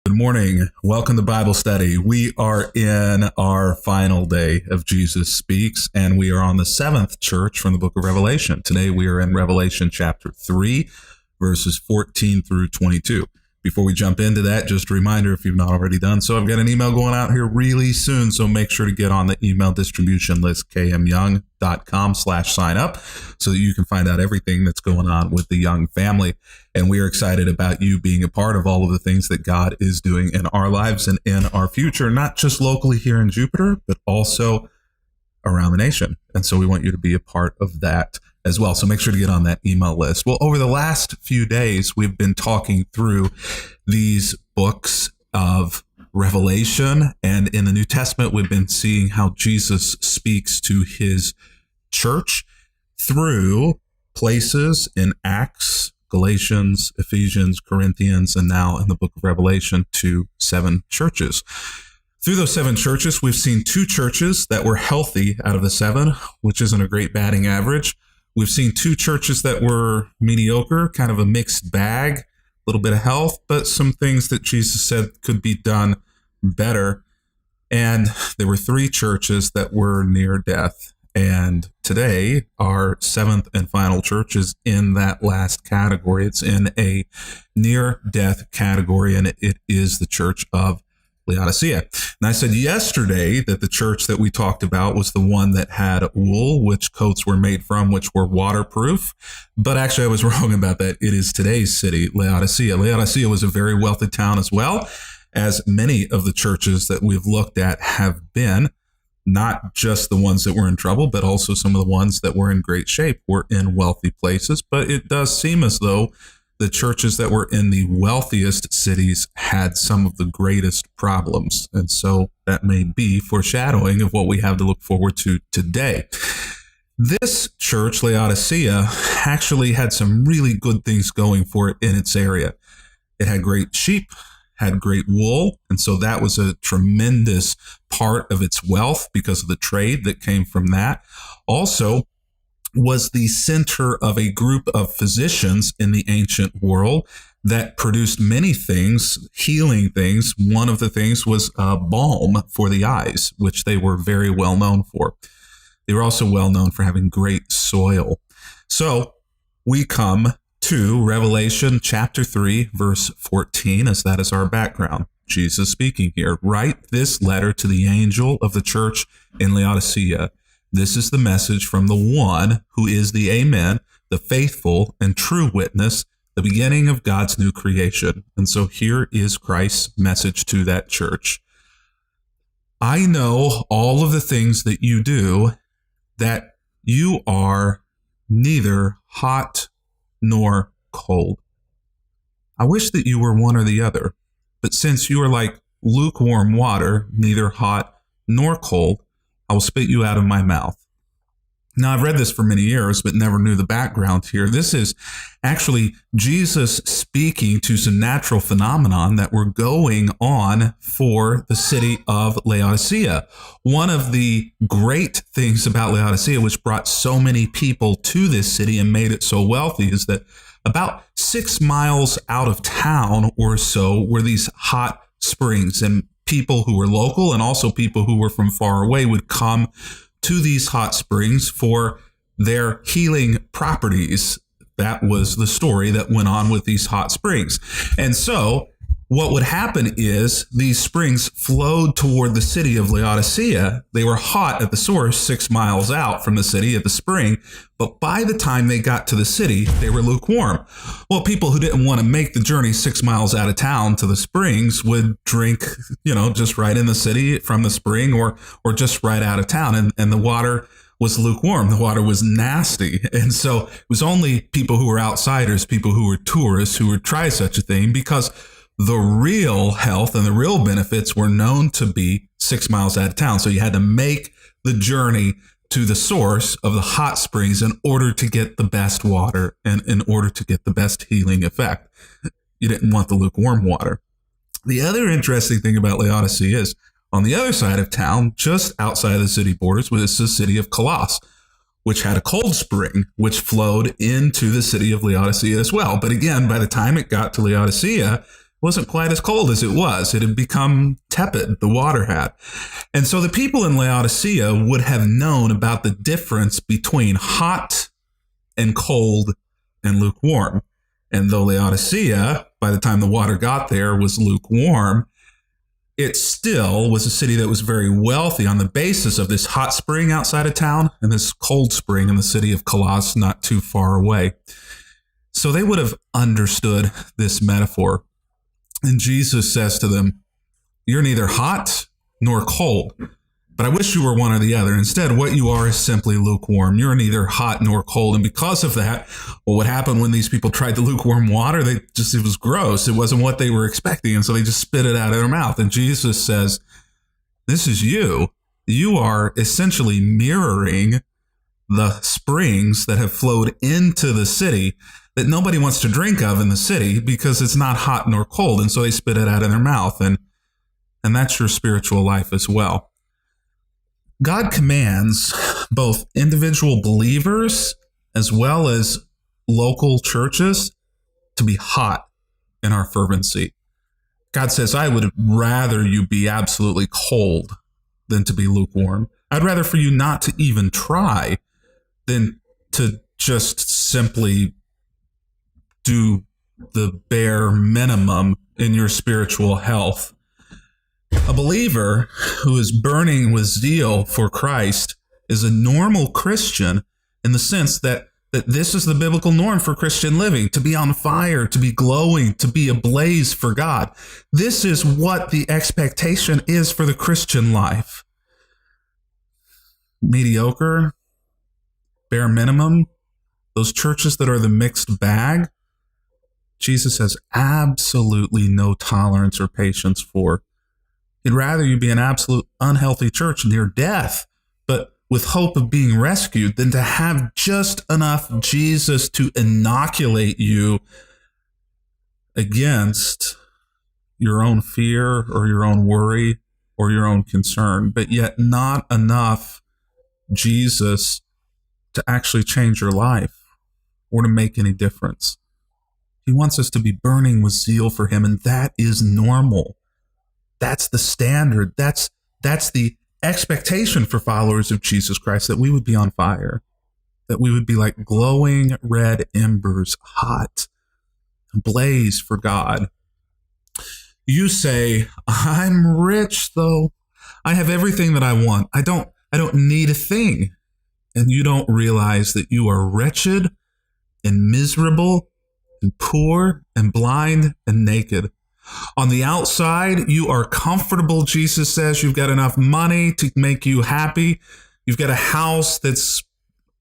Good morning. Welcome to Bible study. We are in our final day of Jesus Speaks, and we are on the seventh church from the book of Revelation. Today we are in Revelation chapter 3, verses 14 through 22. Before we jump into that, just a reminder, if you've not already done so, I've got an email going out here really soon, so make sure to get on the email distribution list, kmyoung.com/sign up, so that you can find out everything that's going on with the Young family. And we are excited about you being a part of all of the things that God is doing in our lives and in our future, not just locally here in Jupiter, but also around the nation. And so we want you to be a part of that as well. So make sure to get on that email list. Well, over the last few days, we've been talking through these books of Revelation. And in the New Testament, we've been seeing how Jesus speaks to his church through places in Acts, Galatians, Ephesians, Corinthians, and now in the book of Revelation to 7 churches. Through those 7 churches, we've seen 2 churches that were healthy out of the 7, which isn't a great batting average. We've seen 2 churches that were mediocre, kind of a mixed bag, a little bit of health, but some things that Jesus said could be done better. And there were 3 churches that were near death. And today, our 7th and final church is in that last category. It's in a near-death category, and it is the church of Laodicea. And I said yesterday that the church that we talked about was the one that had wool, which coats were made from, which were waterproof. But actually, I was wrong about that. It is today's city, Laodicea. Laodicea was a very wealthy town as well, as many of the churches that we've looked at have been. Not just the ones that were in trouble, but also some of the ones that were in great shape were in wealthy places. But it does seem as though the churches that were in the wealthiest cities had some of the greatest problems. And so that may be foreshadowing of what we have to look forward to today. This church, Laodicea, actually had some really good things going for it in its area. It had great sheep, had great wool, and so that was a tremendous part of its wealth because of the trade that came from that. Also, was the center of a group of physicians in the ancient world that produced many things, healing things. One of the things was balm for the eyes, which they were very well known for. They were also well known for having great soil. So we come to Revelation chapter 3, verse 14, as that is our background. Jesus speaking here. Write this letter to the angel of the church in Laodicea. This is the message from the one who is the Amen, the faithful and true witness, the beginning of God's new creation. And so here is Christ's message to that church. I know all of the things that you do, that you are neither hot nor cold. I wish that you were one or the other, but since you are like lukewarm water, neither hot nor cold, I will spit you out of my mouth. Now, I've read this for many years, but never knew the background here. This is actually Jesus speaking to some natural phenomenon that were going on for the city of Laodicea. One of the great things about Laodicea, which brought so many people to this city and made it so wealthy, is that about 6 miles out of town or so were these hot springs, and people who were local and also people who were from far away would come to these hot springs for their healing properties. That was the story that went on with these hot springs. And so what would happen is these springs flowed toward the city of Laodicea. They were hot at the source 6 miles out from the city at the spring, but by the time they got to the city, they were lukewarm. Well, people who didn't want to make the journey 6 miles out of town to the springs would drink, just right in the city from the spring or just right out of town. And the water was lukewarm. The water was nasty. And so it was only people who were outsiders, people who were tourists who would try such a thing, because the real health and the real benefits were known to be 6 miles out of town. So you had to make the journey to the source of the hot springs in order to get the best water and in order to get the best healing effect. You didn't want the lukewarm water. The other interesting thing about Laodicea is on the other side of town, just outside of the city borders, was the city of Colossus, which had a cold spring, which flowed into the city of Laodicea as well. But again, by the time it got to Laodicea, wasn't quite as cold as it was. It had become tepid, the water had. And so the people in Laodicea would have known about the difference between hot and cold and lukewarm. And though Laodicea, by the time the water got there, was lukewarm, it still was a city that was very wealthy on the basis of this hot spring outside of town and this cold spring in the city of Colossus, not too far away. So they would have understood this metaphor. And Jesus says to them, "You're neither hot nor cold, but I wish you were one or the other. Instead, what you are is simply lukewarm. You're neither hot nor cold." And because of that, well, what happened when these people tried the lukewarm water? It was gross. It wasn't what they were expecting. And so they just spit it out of their mouth. And Jesus says, this is you. You are essentially mirroring the springs that have flowed into the city that nobody wants to drink of in the city because it's not hot nor cold. And so they spit it out of their mouth. And that's your spiritual life as well. God commands both individual believers as well as local churches to be hot in our fervency. God says, I would rather you be absolutely cold than to be lukewarm. I'd rather for you not to even try than to just simply do the bare minimum in your spiritual health. A believer who is burning with zeal for Christ is a normal Christian in the sense that this is the biblical norm for Christian living, to be on fire, to be glowing, to be ablaze for God. This is what the expectation is for the Christian life. Mediocre, bare minimum, those churches that are the mixed bag, Jesus has absolutely no tolerance or patience for. He'd rather you be an absolute unhealthy church near death, but with hope of being rescued, than to have just enough Jesus to inoculate you against your own fear or your own worry or your own concern, but yet not enough Jesus to actually change your life or to make any difference. He wants us to be burning with zeal for him, and that is normal. That's the standard. That's the expectation for followers of Jesus Christ, that we would be on fire, that we would be like glowing red embers, hot, ablaze for God. You say, I'm rich though. I have everything that I want. I don't need a thing. And you don't realize that you are wretched and miserable and poor and blind and naked. On the outside, you are comfortable, Jesus says. You've got enough money to make you happy. You've got a house that's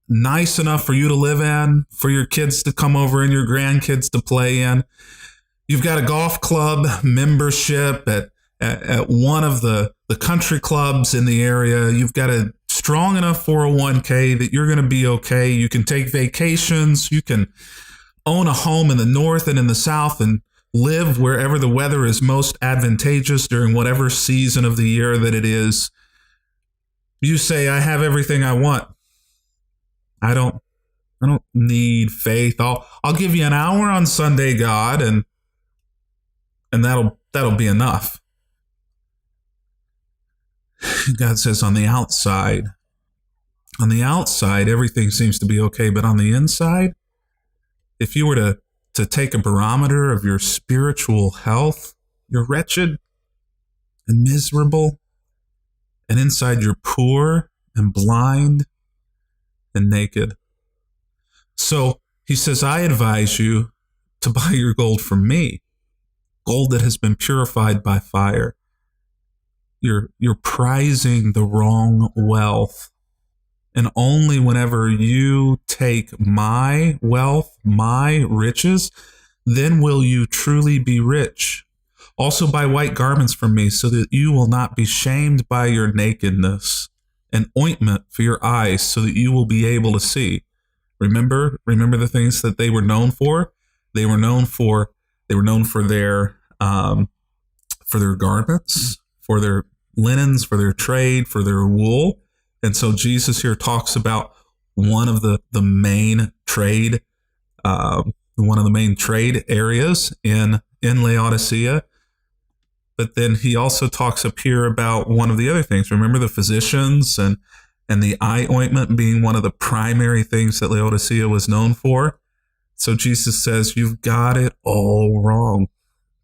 nice enough for you to live in, for your kids to come over and your grandkids to play in. You've got a golf club membership at one of the country clubs in the area. You've got a strong enough 401k that you're going to be okay. You can take vacations. You can own a home in the north and in the south and live wherever the weather is most advantageous during whatever season of the year that it is. You say, I have everything I want. I don't need faith. I'll give you an hour on Sunday, God, and that'll be enough. God says on the outside, everything seems to be okay, but on the inside, if you were to take a barometer of your spiritual health, you're wretched and miserable, and inside you're poor and blind and naked. So he says, I advise you to buy your gold from me, gold that has been purified by fire. You're prizing the wrong wealth. And only whenever you take my wealth, my riches, then will you truly be rich. Also buy white garments from me so that you will not be shamed by your nakedness, and ointment for your eyes so that you will be able to see. Remember the things that they were known for? They were known for their garments, for their linens, for their trade, for their wool. And so Jesus here talks about one of the main trade areas in in Laodicea. But then he also talks up here about one of the other things. Remember the physicians and the eye ointment being one of the primary things that Laodicea was known for. So Jesus says, you've got it all wrong.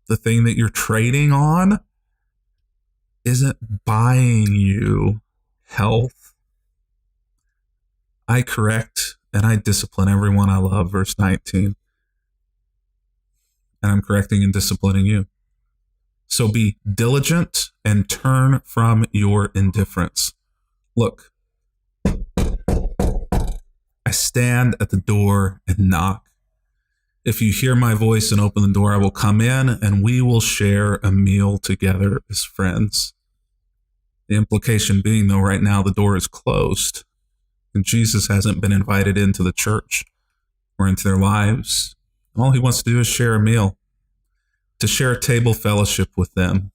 The thing that you're trading on isn't buying you health. I correct and I discipline everyone I love, verse 19. And I'm correcting and disciplining you. So be diligent and turn from your indifference. Look, I stand at the door and knock. If you hear my voice and open the door, I will come in and we will share a meal together as friends. The implication being, though, right now the door is closed and Jesus hasn't been invited into the church or into their lives. All he wants to do is share a meal, to share a table fellowship with them.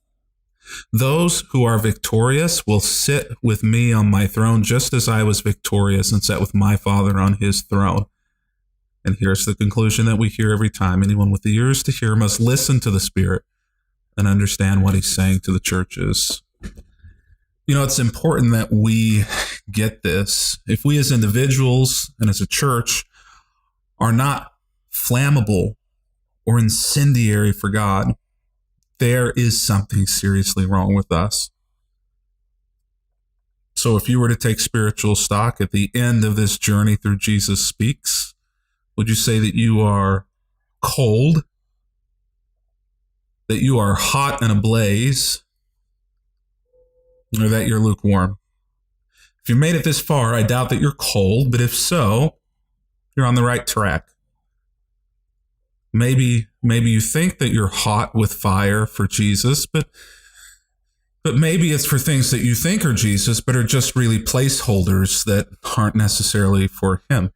Those who are victorious will sit with me on my throne, just as I was victorious and sat with my Father on his throne. And here's the conclusion that we hear every time. Anyone with the ears to hear must listen to the Spirit and understand what he's saying to the churches. You know, it's important that we get this. If we as individuals and as a church are not flammable or incendiary for God, there is something seriously wrong with us. So if you were to take spiritual stock at the end of this journey through Jesus Speaks, would you say that you are cold, that you are hot and ablaze, or that you're lukewarm? If you made it this far, I doubt that you're cold, but if so, you're on the right track. Maybe you think that you're hot with fire for Jesus, but maybe it's for things that you think are Jesus, but are just really placeholders that aren't necessarily for him.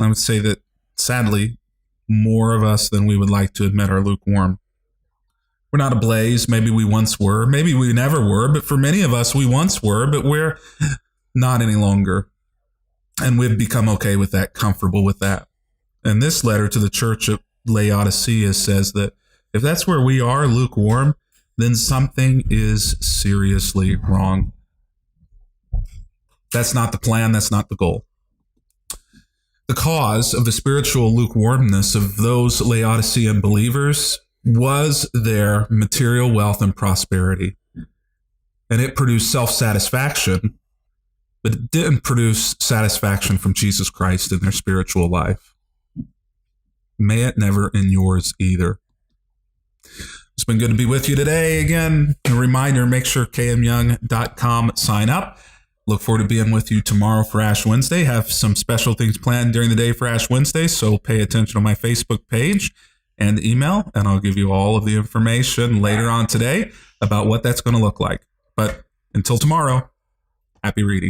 I would say that, sadly, more of us than we would like to admit are lukewarm. We're not ablaze. Maybe we once were. Maybe we never were. But for many of us, we once were, but we're not any longer. And we've become okay with that, comfortable with that. And this letter to the church at Laodicea says that if that's where we are, lukewarm, then something is seriously wrong. That's not the plan. That's not the goal. The cause of the spiritual lukewarmness of those Laodicean believers was their material wealth and prosperity. And it produced self-satisfaction, but it didn't produce satisfaction from Jesus Christ in their spiritual life. May it never in yours either. It's been good to be with you today. Again, a reminder, make sure kmyoung.com, sign up. Look forward to being with you tomorrow for Ash Wednesday. Have some special things planned during the day for Ash Wednesday, so pay attention to my Facebook page and email, and I'll give you all of the information later on today about what that's going to look like. But until tomorrow, happy reading.